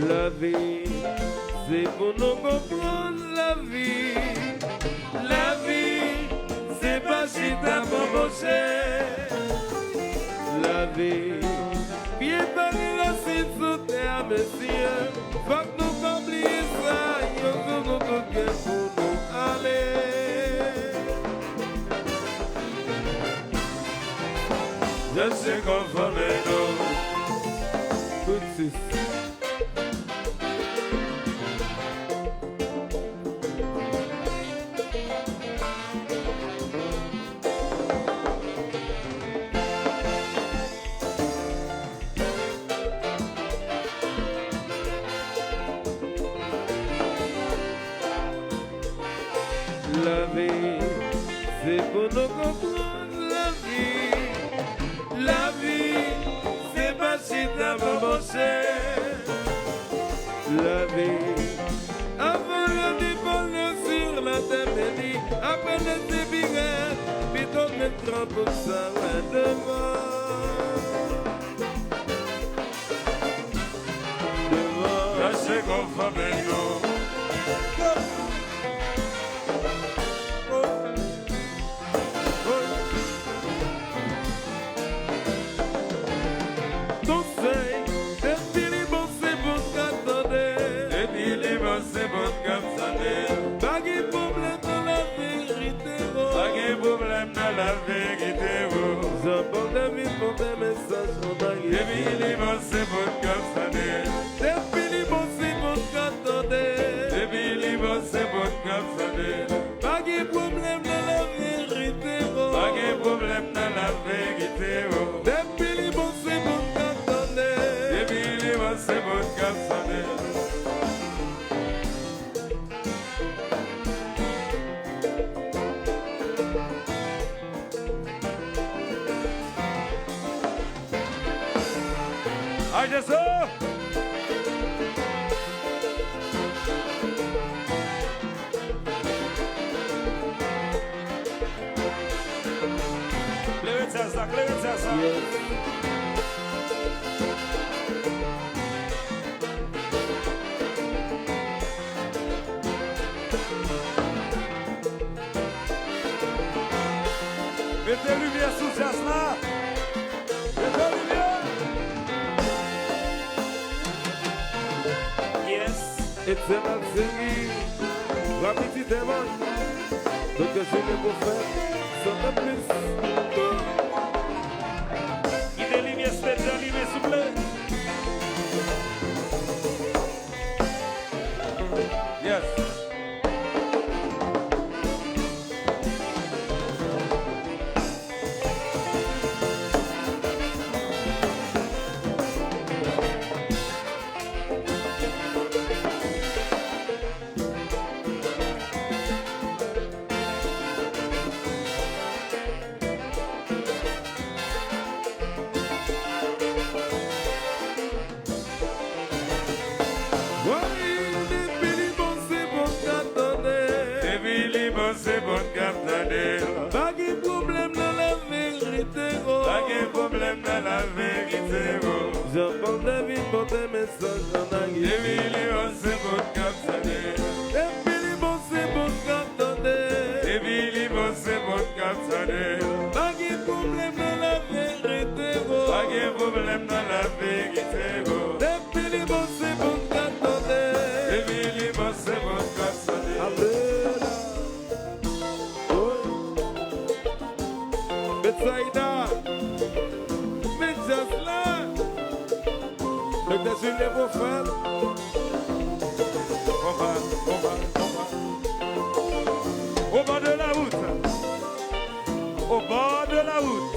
La vie, c'est pour nous comprendre la vie. La vie, c'est pas si t'as pas bossé. La vie, bien parler la cite sous terre, messieurs. Faut que nous oublions ça, y'a que nous toquons pour nous aller. Je sais qu'on va nous. Tout c'est la vie, c'est pour nous comprendre la vie. La vie, c'est pas si t'as pas bossé. La vie, avant le dépôler sur la tête, dit, après le débigret, puis ton mettre pour ça, ouais, devant. Devant, je sais qu'on va maintenant. C'est bon comme ça. Pas de problème dans la vérité. Pas de problème dans la vérité. J'apporte des vies pour des messages. Depuis les bons, c'est bon comme ça. Depuis les bons, c'est bon comme ça. Depuis les bons, c'est bon comme ça. Pas de problème dans la vérité. Pas de problème dans la vérité. Depuis les bons, c'est bon comme ça. Depuis les bons, c'est bon comme ça. I just saw. Klevetsa. Mettez lumière sous jazz là. Mettez lumière. Yes. It's a man singing. La petite démon. Donc je vais vous faire ça de plus. Mettez lumière spéciale, s'il vous plaît. Yes. C'est bon capitaine. Pas de problème dans la vérité. Pas de problème dans la vérité. J'apporte la vie pour des messages en arrière. C'est bon capitaine. C'est bon capitaine. C'est bon capitaine. Pas de problème dans la vérité. Pas de problème dans la vérité. C'est bon capitaine. C'est bon capitaine. Betsaïda, Betjasla, le dessus des prophètes. On va. Au bord de la route. Au bord de la route.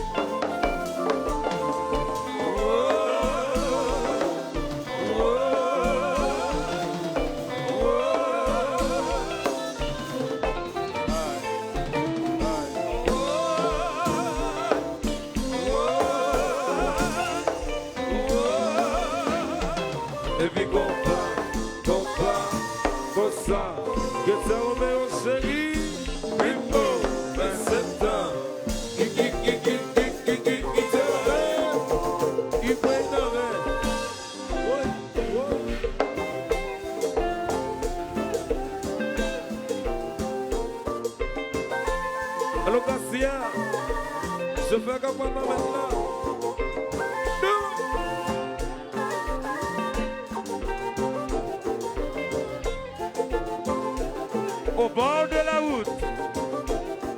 Et puis chérie, Bimbo, 27 ans. Allô, Garcia, je fais comme moi maintenant. Au bord de la route.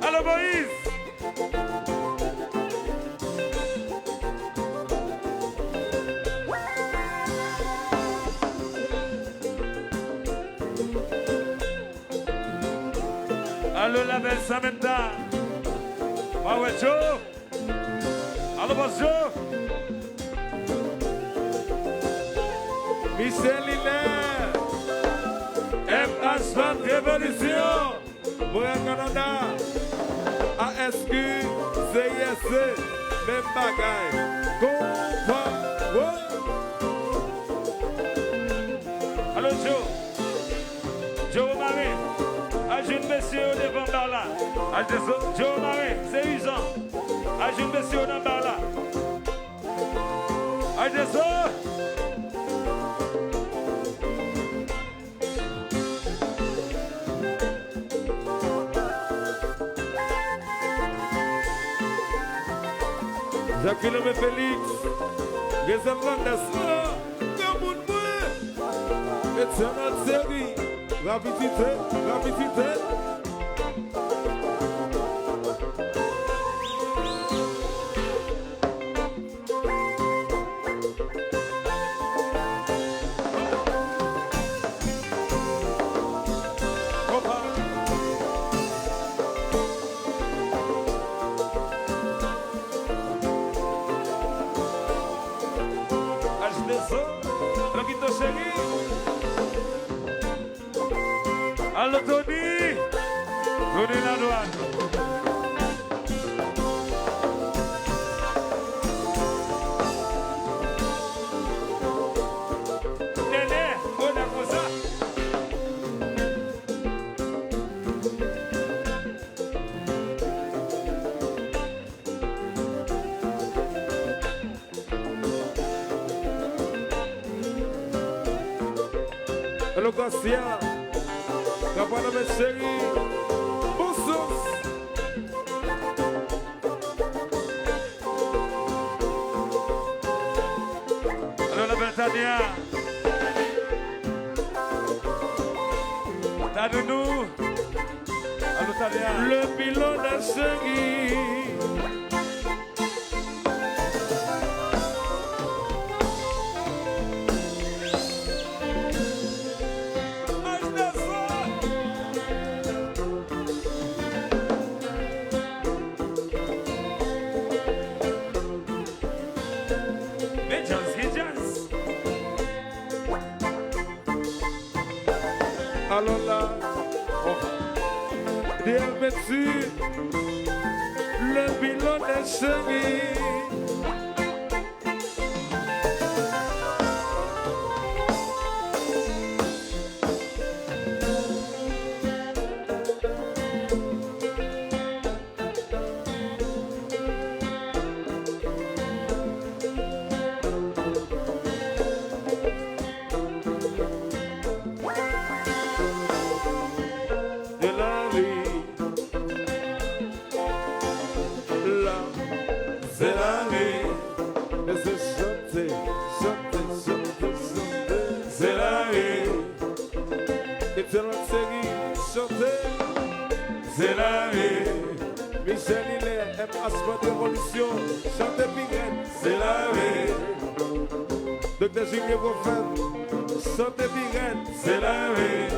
Allô, Moïse. Allô, la belle Samantha. Ah ouais, Joe. Allô, boss Joe. Michel Hilaire. M Asphalt Révolution. Montréal Canada. ASQ. CISC. Même bagaille. Compa. Allô, Joe. Joe Marie. Ajoute monsieur devant par là. Joe Marie, c'est usant. Ajoute monsieur dans par là. Jacqueline Félix, Gézem Landesma, Gamoun Moué, Etienne Série, rapidité. Allô, Tony, la douane. Néné, on a comme ça. Allô, Garcia. Capana, mes chéris, bon sauce. Allô, la belle Tania. Tadounou. Allô, Tania. Le pilon de chéri. Alors là, Dieu dessus, le bilan des chéris. C'est la vie. Michel Hilaire, M Asphalt Révolution, chante Pirène, c'est la vie. Docteur Julien Prophète, chante Pirène, c'est la vie.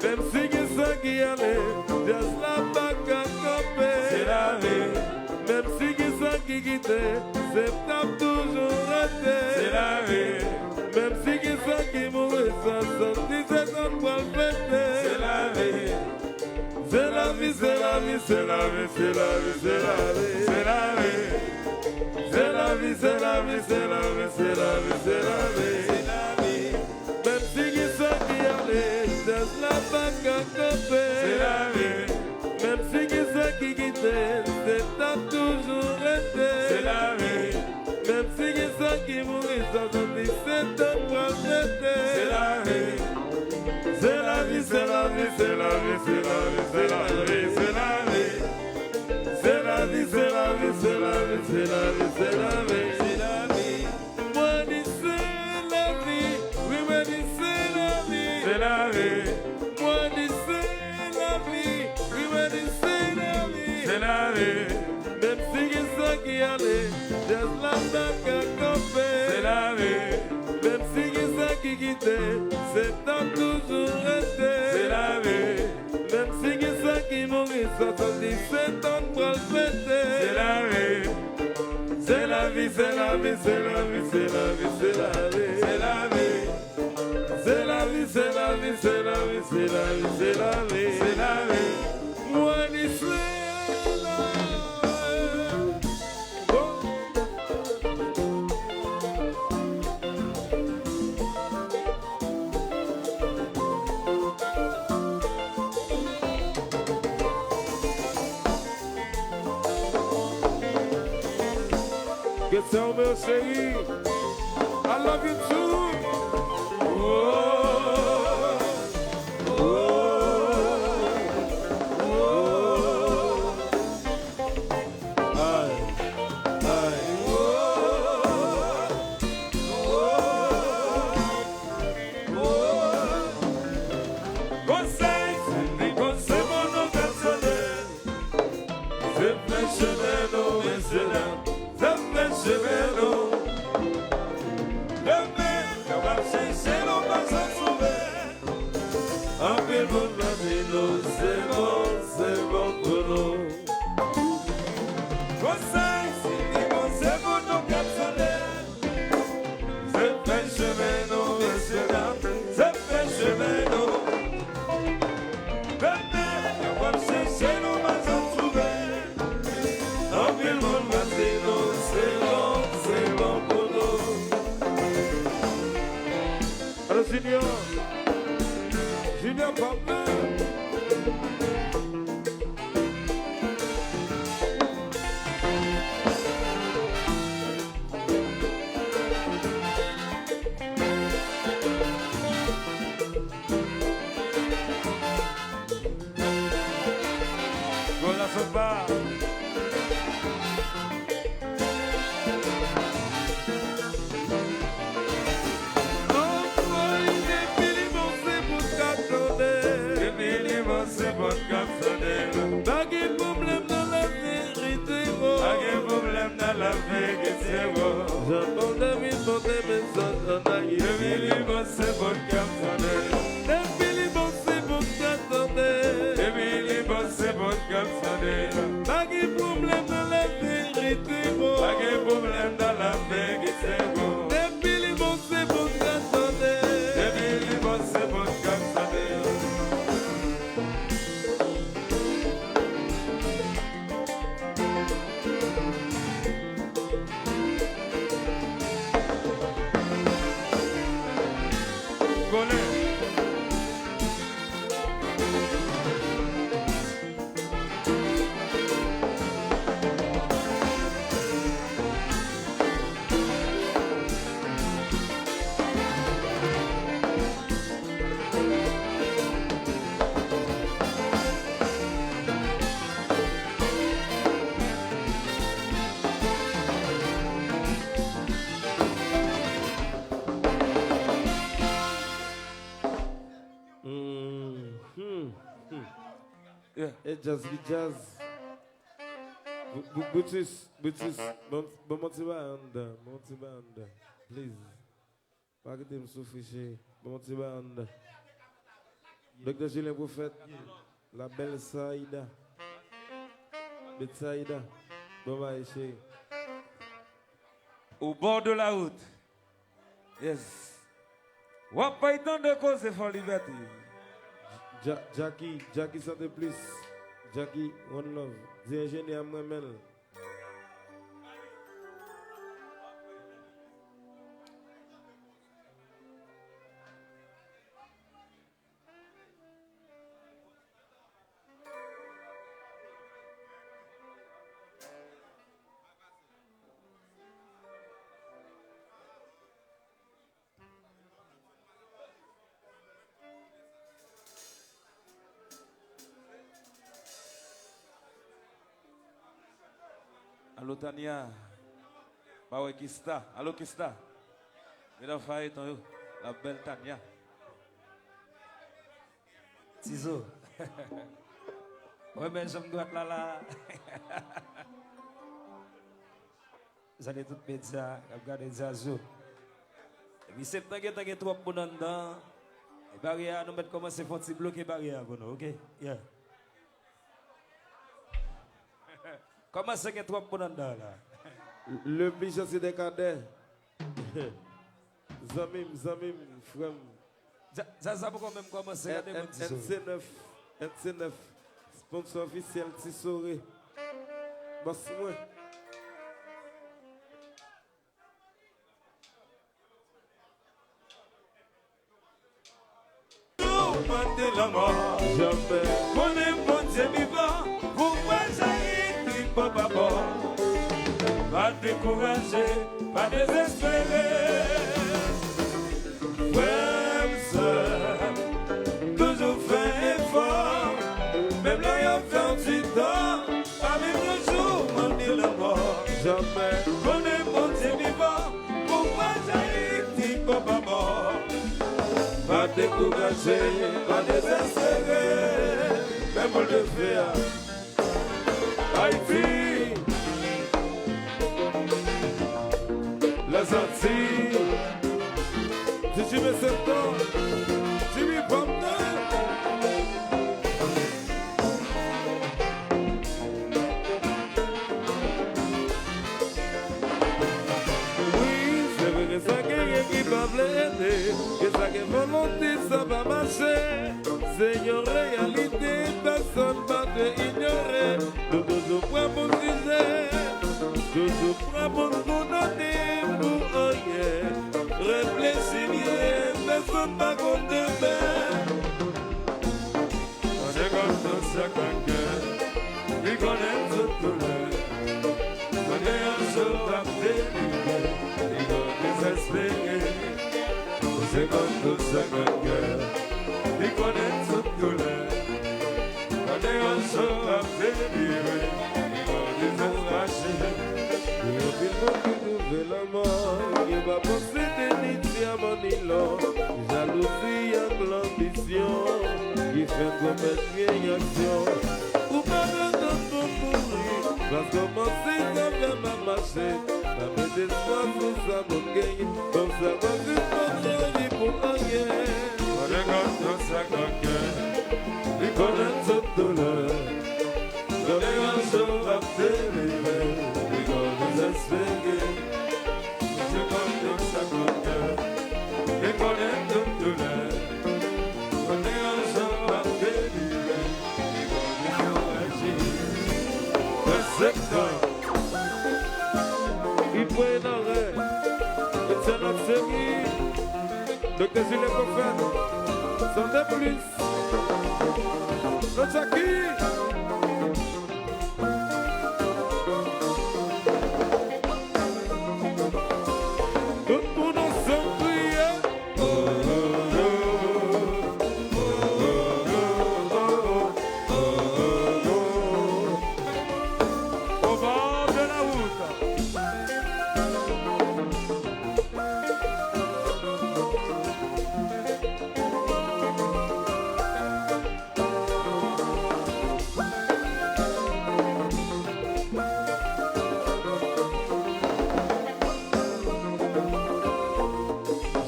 Même si ça qui allait, just la bague à camper, c'est la vie. Même si ça qui quittait, c'est toujours resté, c'est la vie. Même si ça qui mourait, ça sortit, c'est pour le fêter, c'est la vie. C'est la vie, c'est la vie, c'est la vie, c'est la vie, c'est la vie, c'est la vie. C'est la vie, c'est la vie, c'est la vie, c'est la vie, c'est la vie, c'est la vie. Même si ça qui allait, c'est la bague à camper, c'est la vie. c'est la vie, c'est la vie, c'est la vie, c'est la vie. C'est la vie, c'est la vie, c'est la vie, c'est la vie, c'est la vie, c'est la vie. Moi dis c'est la vie, oui moi dis c'est la vie, c'est la vie. Moi dis c'est la vie, oui moi dis c'est la vie, c'est la vie. Même si c'est ça qui allait, just la bague à café, c'est la vie. Même si c'est ça qui quittait, c'est tant toujours resté, c'est la vie. Même si c'est ça qui mourit, 77 ans pour le fêter, c'est la vie. C'est la vie, c'est la vie, c'est la vie, c'est la vie, c'est la vie, c'est la vie. C'est la vie, c'est la vie, c'est la vie, c'est la vie, c'est la vie, c'est la vie. Moi, c'est la vie. Get some meu chéri, I love you too. Oh, oh, oh. Aïe, aïe. Oh, oh, oh. Conseil, c'est conseil mon nom personnel. C'est plein chemin, non, mais c'est là. Chevelo, le mec, on va chercher l'on va s'en sauver. Un peu mon latino, c'est bon pour nous. Conseil, c'est mon nom personnel. C'est fait chevelo, messieurs, c'est fait chevelo. Le mec, on va chercher l'on va s'en sauver. Un peu mon latino, c'est bon pour nous. Alors Junior Papa. Voilà ce bar. Pas de problème dans la vérité, pas de problème dans la vérité. J'entends des messages en aïe. Depuis bon c'est bon cap sonné. Depuis bon c'est bon cap sonné. Depuis bon c'est bon cap sonné. Pas de problème dans la vérité, pas de problème dans la vérité. Depuis bon c'est bon cap sonné. Depuis bon c'est bon cap sonné. Yeah. It's just jazz. Butis, monte banda, please. Pas que tu me souffles, monte banda. Docteur Julien Prophète, la belle Saïda, Betsaïda, bon bye chez. Au bord de la route. Yes. What pas tant de cause for liberty. Jackie Santé Plus, Jackie One Love, the ingénieur Mwemel. Allô Tania. Bah ouais, Kista. Allô Kista. Il a failli ton la belle Tania. Tizo. Ouais, mais je me dois là. Vous allez tout média, regardez Zazo. Et puis c'est tant que trop bon dedans. Et barrière, nous mettons commencer à bloquer barrière pour nous, ok? Yeah. Comment c'est que trop bon dedans là? Le bichon c'est des cadets. Zamim, frère. Ça peut quand même commencer à NC9, sponsor officiel Tissoré. Boss moi. Jamais. Mon bon Dieu vivant, pourquoi j'arrive papa bon. Pas décourager, pas désespérer. Frère, sœur, toujours fait effort. Même là, il y a fait un petit temps. Pas même le jour, m'en dit la mort. Jamais. Mon bon Dieu vivant, pourquoi j'arrive papa bon. Pas décourager, pas désespérer, même le faire. Haïti, La Zanti, si tu mets 7 ans, tu lui prends oui, c'est vrai que ça qui va blender, que ça qui volonté, ça va marcher. Seigneur, réalité, personne va te ignorer. Nous toujours prêts pour diser, toujours prêts pour nous donner pour rien. Réfléchis bien, personne va compter bien. on est comme tout ça qu'un cœur, il connaît tout le. On est un jour à délivrer, il va désespérer. C'est comme tout ça qu'un cœur, il connaît tout le. On est un jour à délivrer, il va désespérer. Il la mort, il va posséder ni diamant ni l'or. Jalousie et l'ambition qui fait commettre vieille action. Ou pas de temps pour mourir, parce que commencer ça fait ma marcher. Ça met des soins pour ça mon gagne, comme ça va se prendre pour rien. On est comme tout ça qu'un cœur, il connaît toute douleur. On est un jour à délivrer, il va désespérer. C'est comme tout ça qu'un cœur, il connaît toute douleur. On est un jour à délivrer, il va désespérer. Le secteur, Il faut un arrêt, c'est notre série. Docteur Julien Coffin, sans de plus. Notre Jackie. Tout le monde ensemble prier. Oh, oh, oh, oh, oh, oh, au bord de la route.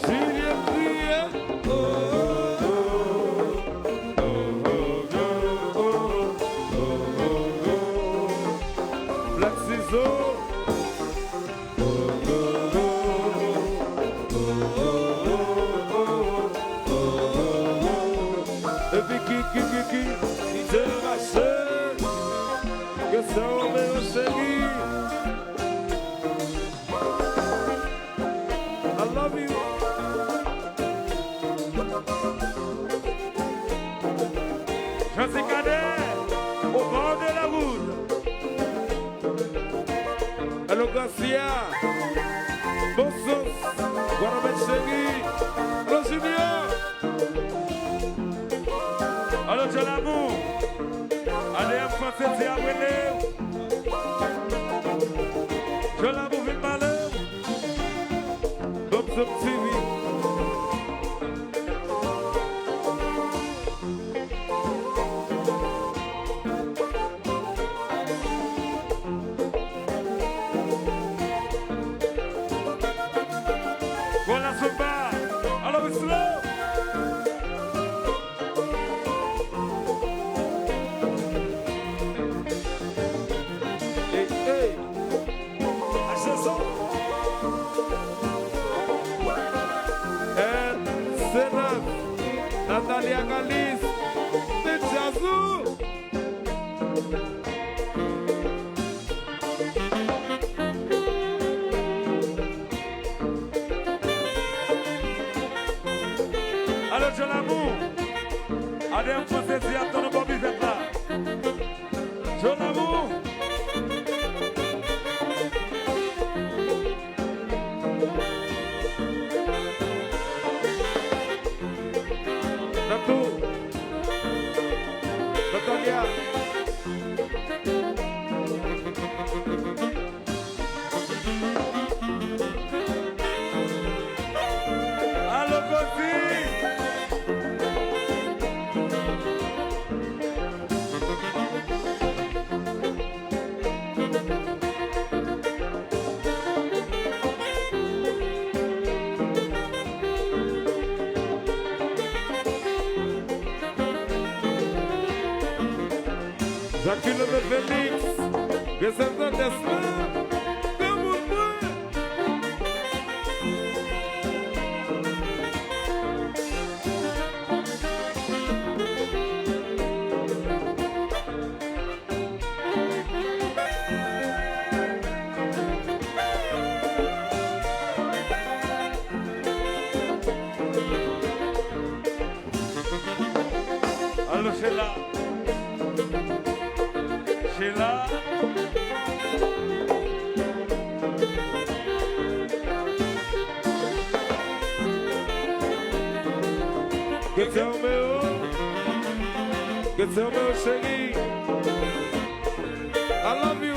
Julien prier. Oh, oh, oh, oh, oh, oh. Black Ciseaux. Et puis qui te rassure que ça on met au chéri. I love you. Je suis cadet au bord de la route. Hello Garcia. Bon sens. Voilà mettre chéri. Hello Junior. Alors j'ai l'amour. Allez, en français, c'est à Zoom TV. Voilà son bar. Alors, slow. Hey, hey. Natalia Galis, de Jazou. Alors, John Amour, Adem Français, si attends, Bobby fait là. John Amour. Natalia. Allo così. Jacqueline de Félix, que c'est un destin de mon Allô, Sheila. Sheila. Que c'est o meu chéri. I love you.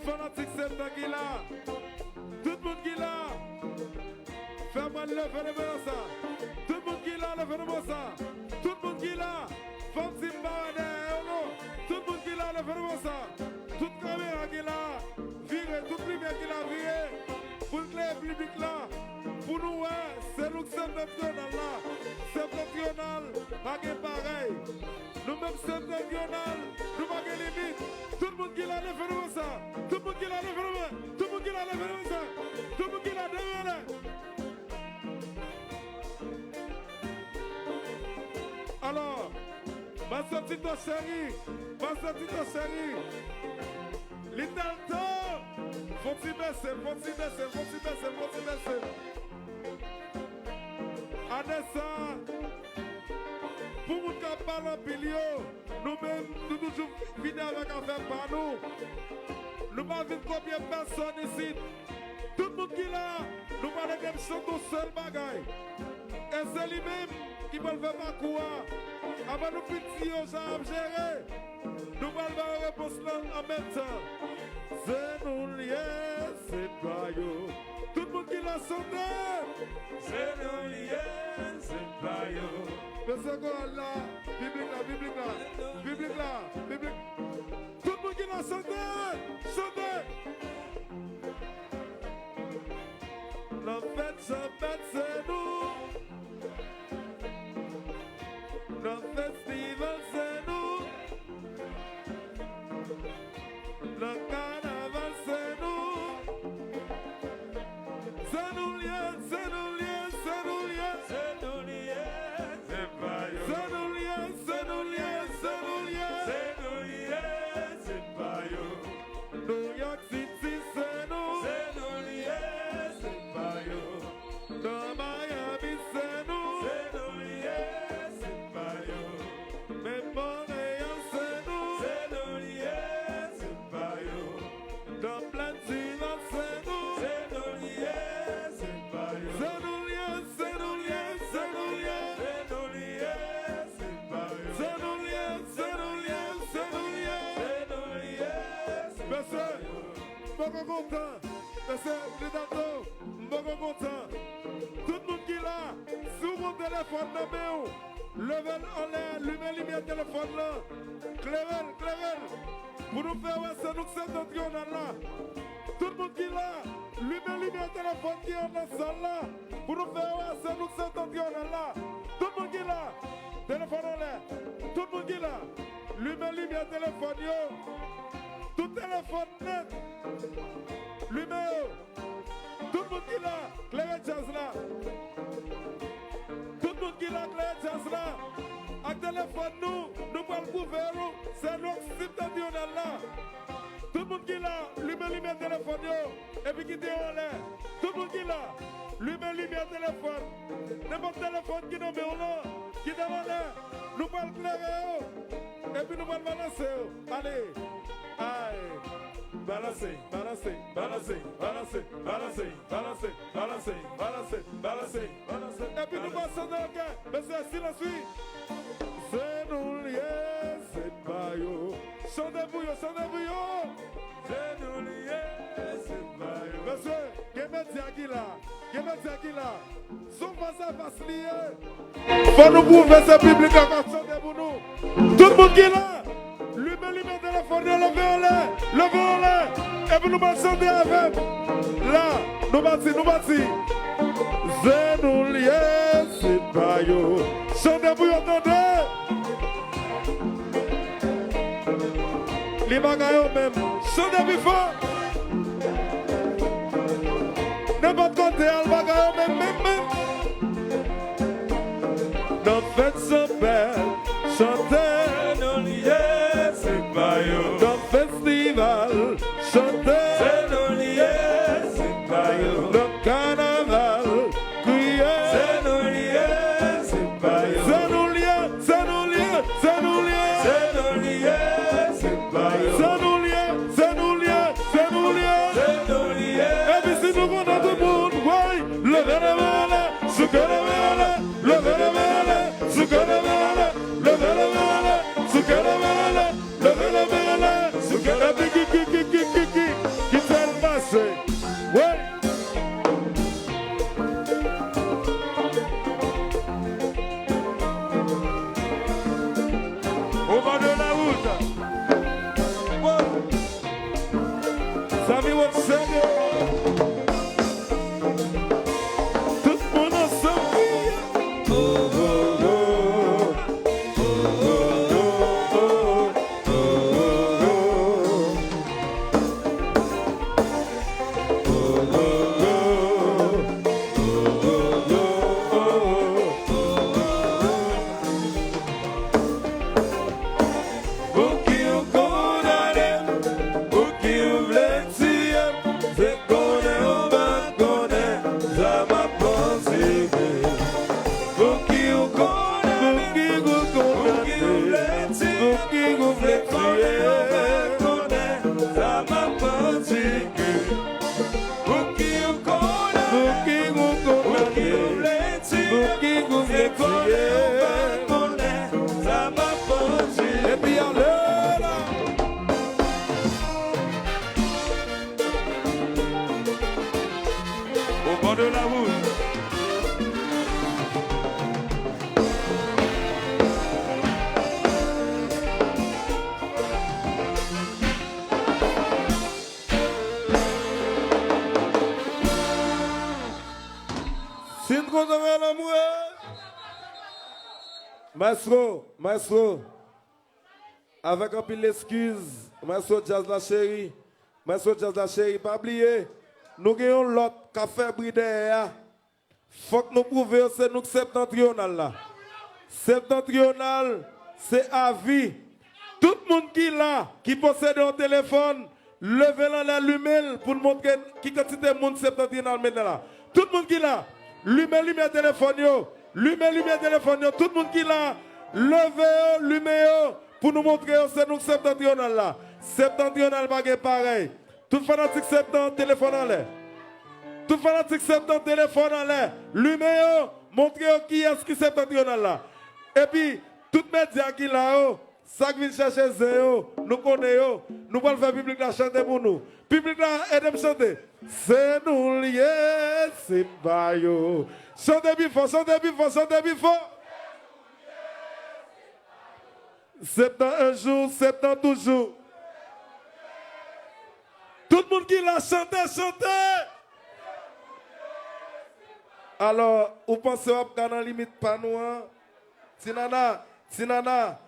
fanatique c'est qui là. Tout le monde qui là. Fais-moi le phénomène ça. Tout le monde qui là, le phénomène ça. Tout le monde qui là. Femme Zimbabwe, tout le monde qui là, le phénomène ça. Toute caméra qui là. Viré, toute lumière qui là, viré. Pour le public là. Pour nous, c'est nous qui sommes national là. C'est national, pas pareil. Nous-mêmes sommes national, nous pas de limite. Tout le monde qui l'a le phénomène ça. Tout le monde qui l'a le phénomène. Tout le monde qui l'a le phénomène ça. Tout le monde qui l'a devant. Alors, ma sortie de chérie, ma sortie de chérie. L'Italto, Faut-il baisser. Anessa, pour nous qui parlent en pilio, nous-mêmes, nous toujours finir avec affaire par nous. Nous pas vu combien de personnes ici. Tout le monde qui est là, nous parlons de son seul bagaille. Et c'est lui-même qui va le faire par quoi. Avant nous petits, on s'en gérer. Nous allons avoir une réponse là en même temps. C'est nous liés, c'est pas yo. Tout le monde qui l'a sonné. C'est nous liés, c'est pas yo. Mais c'est quoi là? Biblique là. Tout le monde qui l'a sonné. La fête, c'est nous. Le festival, c'est nous. Le carnaval, c'est nous. C'est nous liés. C'est pas yo. C'est nous liés. New York City, c'est nous. C'est nous liés, c'est pas yo. Dans Miami, c'est nous. C'est nous liés, c'est pas yo. Mais Montréal, c'est nous. C'est nous liés, c'est pas yo. Dans Platina, c'est nous. C'est nous liés, c'est pas yo. C'est nous liés, c'est nous liés, c'est nous liés. C'est nous liés, c'est pas yo. C'est nous liés, c'est nous liés, c'est nous liés. C'est nous liés. Monsieur, beaucoup content. Monsieur, les datos, beaucoup content. Tout le monde qui est là, sur mon téléphone, levez en l'air, allumez le téléphone là. Clairel. Pour nous faire, c'est nous qui sommes dans là. Tout le monde qui est là, allumez le téléphone qui est dans la salle là. Pour nous faire, c'est nous qui sommes dans là. Tout le monde qui est là, téléphone en l'air. Tout le monde qui est là, allumez le téléphone yo. Tout téléphone net, numéro, tout le monde qui l'a, clair jazz là. Tout le monde qui l'a, clair jazz là. Avec téléphone nous pouvons couvrir, c'est nous qui sommes là. Tout le monde qui l'a, lumière téléphone yo, et puis qui dit en l'air. Tout le monde qui l'a, lumière téléphone. N'importe téléphone qui nous met en l'air, qui est en l'air, nous pouvons clairer, et puis nous pouvons balancer. Allez. Aïe, balancer. Et puis nous passons dans le cœur, mais c'est silence. C'est nous liés, c'est pas yo. Chantez-vous yo. C'est nous liés, c'est pas yo. Monsieur, qu'est-ce qui là? Son face à face lié. Faut nous prouver ce public encore chanter pour nous. Tout le monde qui est là. Lui-même téléphone, levez en l'air. Et puis nous allons chanter avec. Là, nous bâtis. C'est nous liés, c'est pas yo. Chantez pour y entendre. Les bagailles même. Chantez plus fort. N'importe côté, les bagailles même. Nos fêtes sont belles. Chantez. Nous liés, c'est pas yo. Dans festival, chanter. C'est nous liés, c'est pas yo. Le carnaval, crier. C'est nous liés, c'est pas yo. C'est nous liés, c'est pas yo. C'est nous liés. Et puis si nous voulons tout le monde, ouais, levez les mains, soukez les mains, levez les mains, soukez les mains, levez les mains. Levez la main, Maestro, avec un peu d'excuses, Maestro Jazz la chérie, pas oublier, nous avons l'autre café bridé. Faut que nous prouvions que c'est nous septentrional là. Septentrional, c'est à vie. Tout le monde qui est là, qui possède un téléphone, levez-le, allumez-le pour montrer qui quantité de monde septentrional maintenant là. Tout le monde qui est là, allumez le téléphone, allumez le téléphone, tout le monde qui est là, levez-le, allumez-le pour nous montrer que c'est nous septentrional là. Septentrional pas pareil. Tout fanatique septentrional, téléphone en l'air. Tout fanatique septentrional, téléphone en l'air. Allumez-le, montrez qui est-ce qui septentrional là. Et puis, tout média qui est là, ça qui vient chercher Zéo, nous connaissons, nous allons faire public la chanter pour nous. Public là, aidez-moi chanter. C'est nous liés, c'est pas yo. Chantez bien fort, chantez bien fort, chantez bien fort. Septembre un jour, septembre toujours. Tout le monde qui l'a chanté, chantez. Alors, vous pensez que dans la limite pas nous, hein? Sinana,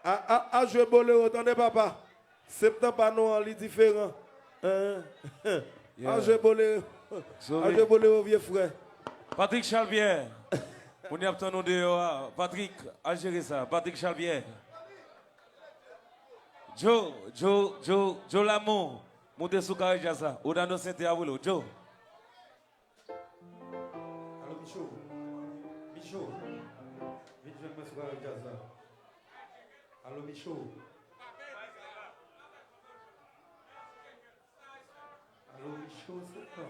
à jouer boléro, attendez papa. Septembre pas nous, c'est différent. À jouer boléro, vieux frère. Patrick Chalvier, on y a obtenu de Patrick, à gérer ça. Patrick Chalvier. Joe Lamont, montez sous carré ça. Ou dans nos synthés à vous, Joe. Allô, Michaud. Vite, je vais me mettre sur le jazz là. Allô, Michaud. Allô, Michaud, c'est quoi?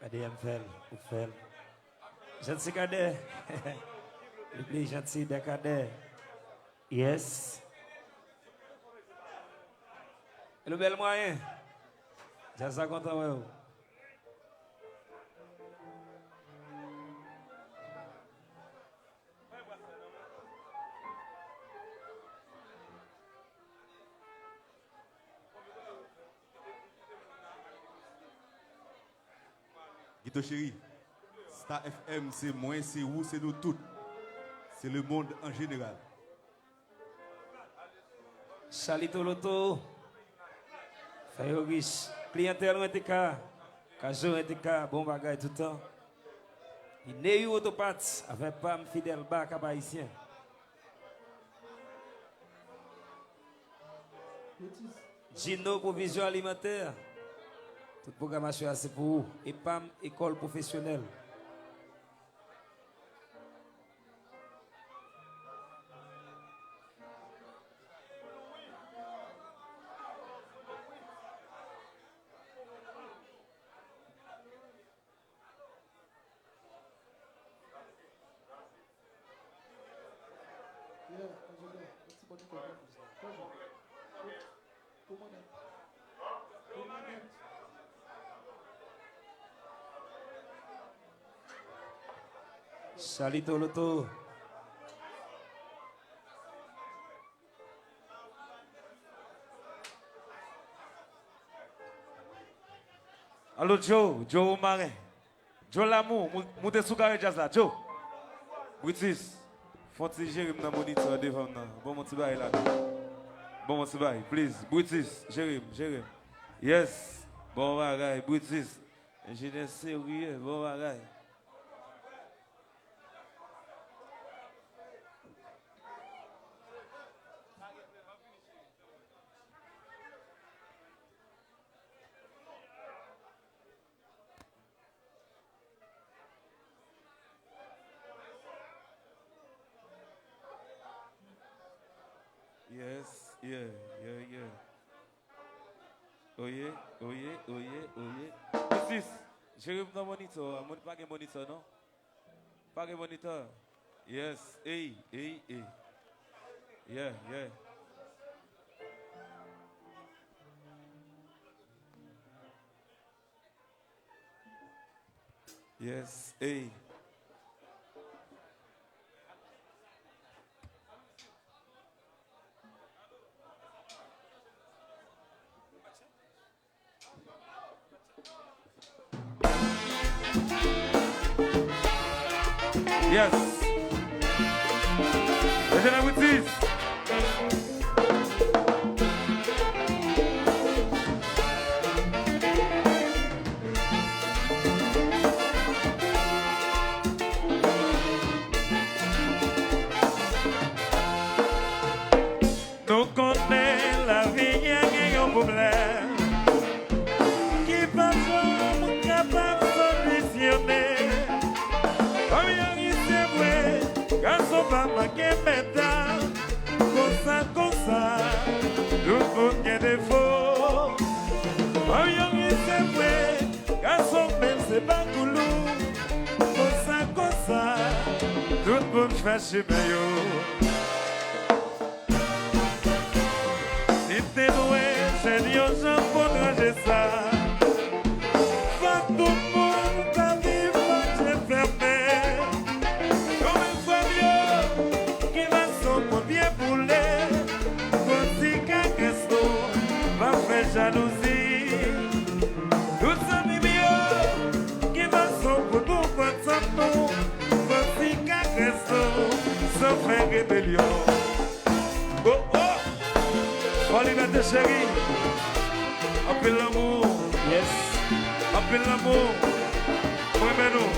Regardez, vous faites. Gentil cadet. Le plus gentil des cadets. Yes. Et le bel moyen. J'ai ça content, ouais. Guito chéri, Star FM, c'est moi, c'est vous, c'est nous tous. C'est le monde en général. Salito Loto. Fayo riche. Clientèle NTK. Kajo NTK. Bon bagay tout le temps. Il n'est eu autopat avec Pam Fidel Bak à Haïtien. Gino Provision Alimentaire. Toute programmation c'est pour vous. Et Pam École Professionnelle. Salito Loto. Allô, Joe Marin. Joe Lamont, montez sous carré jazz là. Joe. British. Faut-il gérer mon moniteur devant nous? Bon, mon petit bail là. Bon, mon petit bail, please. British, gérer. Yes. Bon, bagaille, British. Ingénieur sérieux, bon, bagaille. Yes, yeah. Oh yeah. This is, j'ai revu dans le moniteur. Pas de moniteur, non? Pas de moniteur. Yes, hey. Yeah. Yes, hey. Yes. Est-ce que vous dites? Nous connaissons la vie, il y a un problème qui pas jamais capable de solutionner. Comme il y a c'est vrai, quand son papa qui est métal, comme ça, tout le monde a des faux. Comme il y a c'est vrai, quand son père c'est pas coulou, comme ça, tout le monde fait chez meilleur. T'es doué, Seigneur, j'en faudra ça. Pas tout le monde, ta vie va te fermer. Comme une fois mieux, qui va s'en bien bouler. Voici qu'un resto va faire jalousie. Tout ça mi mieux, qui va s'en pour nous, voici qu'un resto sans faire rébellion. Oh oh! Oh, liberté chérie, appelle l'amour, yes, appelle l'amour, muévenos.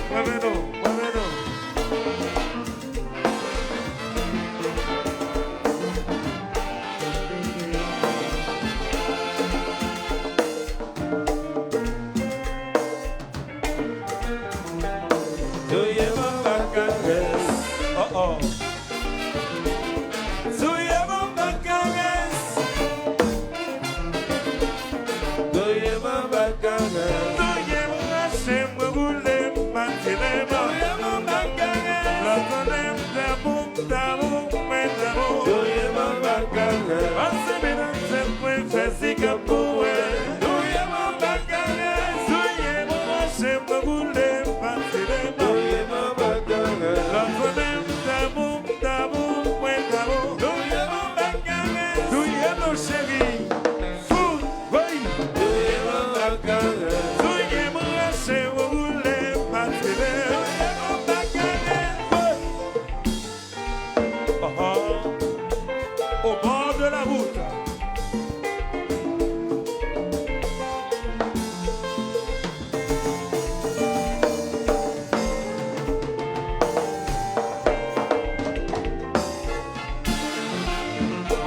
Tú llevas vacaciones, oh oh. Au bord de la route.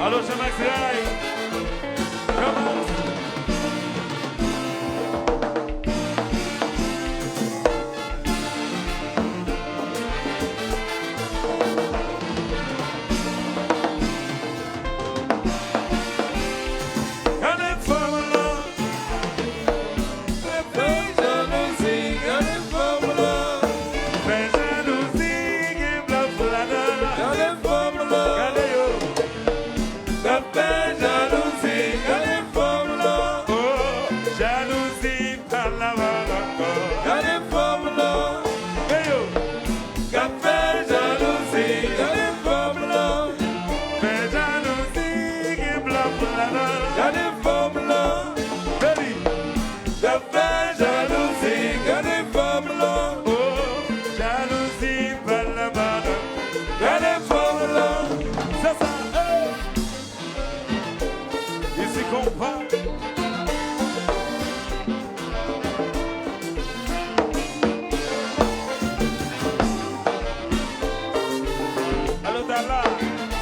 Allô, c'est Max Ray. Come on.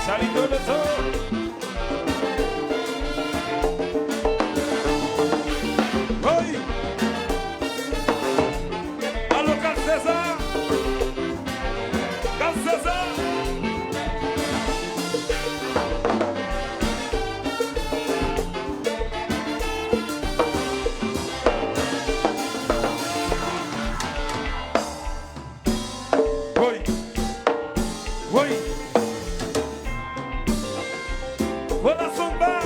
Salito de sol. Oi! Alô, Carlos César! Carlos César! Oi! Oi! Voilà son bar.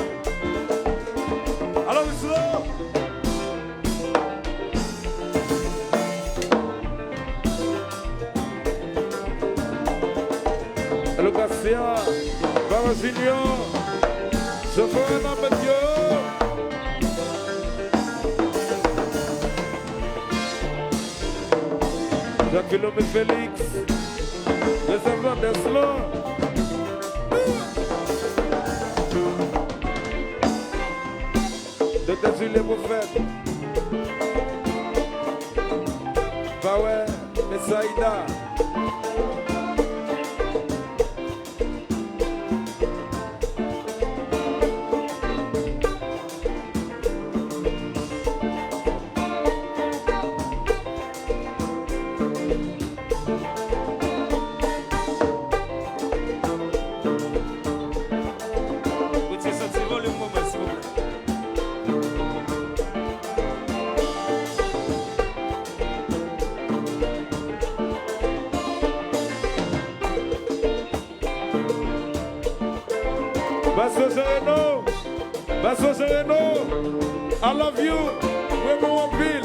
Alors, slow. Allo Garcia, Barra Junior, chauffeur Namatio. Jacques Lomé Félix. Descendant des slow. Dr. Julie Moufette. Bah ouais, mais Saïda. Basso Sereno, I love you, Wemo Bill.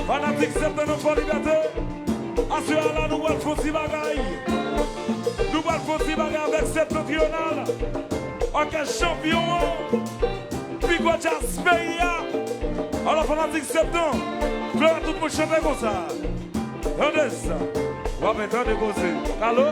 Fanatique certainement pour liberté. Assurez-la, nous allons faire si bagaille. Nous allons faire si bagaille avec septentrional. En quel champion. Pico Jasperia. Alors fanatique septembre. Gloire à tout le monde chanter comme ça. Regardez ça. On va mettre de causer. Allô?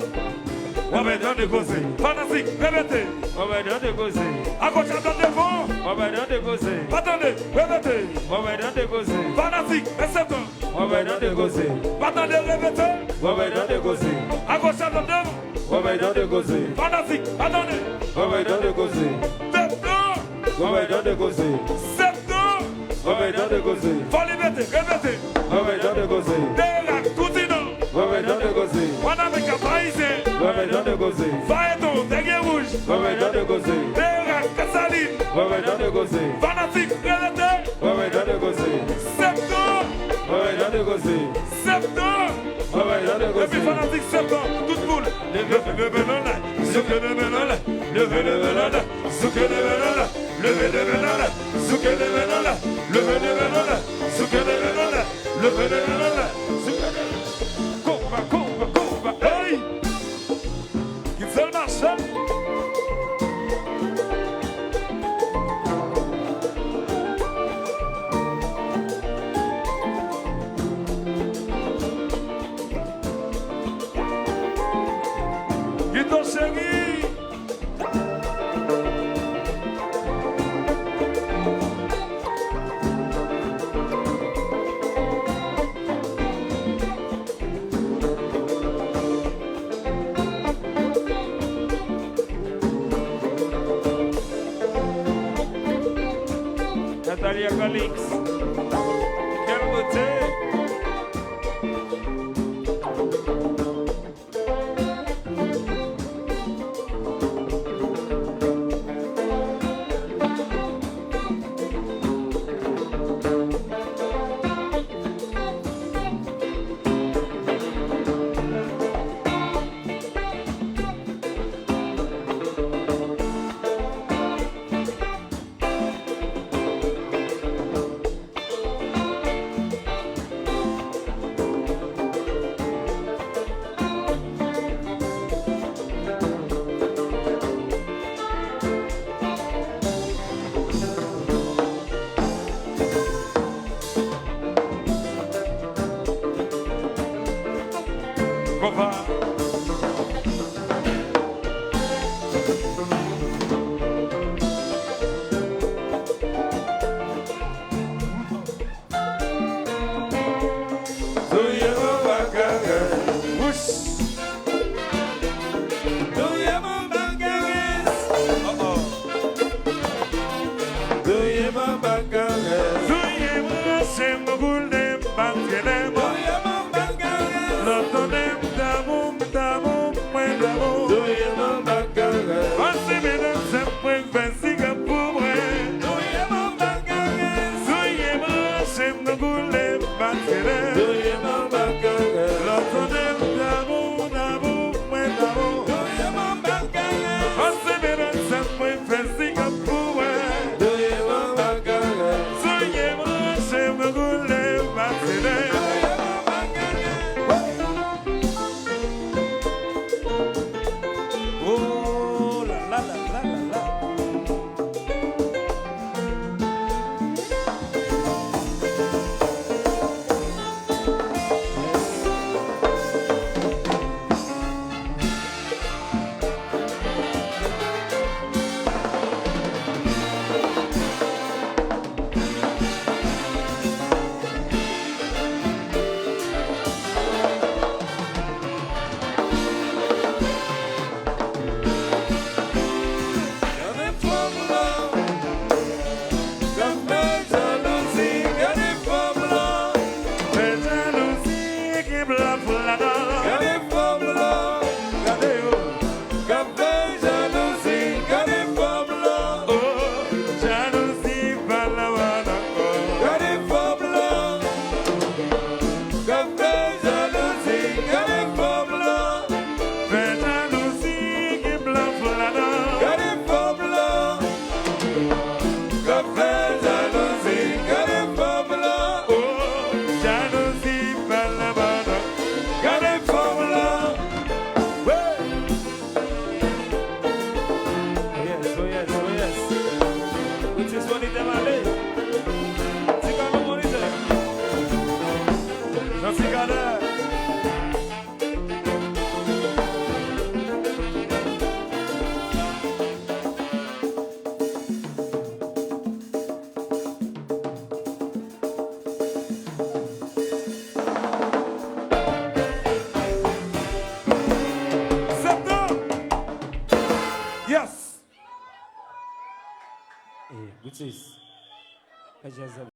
On va mettre de causer. Fanatique, répétez. On va mettre de causer. À gauche, attendez devant. On va mettre de causer. Attendez, répétez. On va mettre de causer. Fanatique, septembre. On va mettre de causer. Attendez, répétez. On va mettre de causer. À gauche, attendez. On va mettre de causer. Fanatique, attendez. On va mettre de causer. Septembre. On va mettre de causer. Septembre. On va mettre de causer. Faut répéter, répétez. On va mettre de causer. Dérac, Coutino. On va mettre de causer. Wanamika, Païsé. On va mettre de causer. Faeton, Dégué Rouge. On va mettre de causer. Dérac, Kassaline. On va mettre de causer. Fanatique, répétez. On va mettre de causer. Septembre. On va mettre de causer. Septembre. On va mettre de Et causer. puis fanatique, septembre. Tout le monde. Levez le menol. Souke le menol. Levez le menol. Souke le menol. Levez le menol. Souke le menol. Levez le menol. Souke le menol. Levez le menol. Souke le menol. Combat, combat, combat. Hey! Qui fait le marché? Guido Chéri. Natalia Calix. Quelle beauté. Papa. Yes.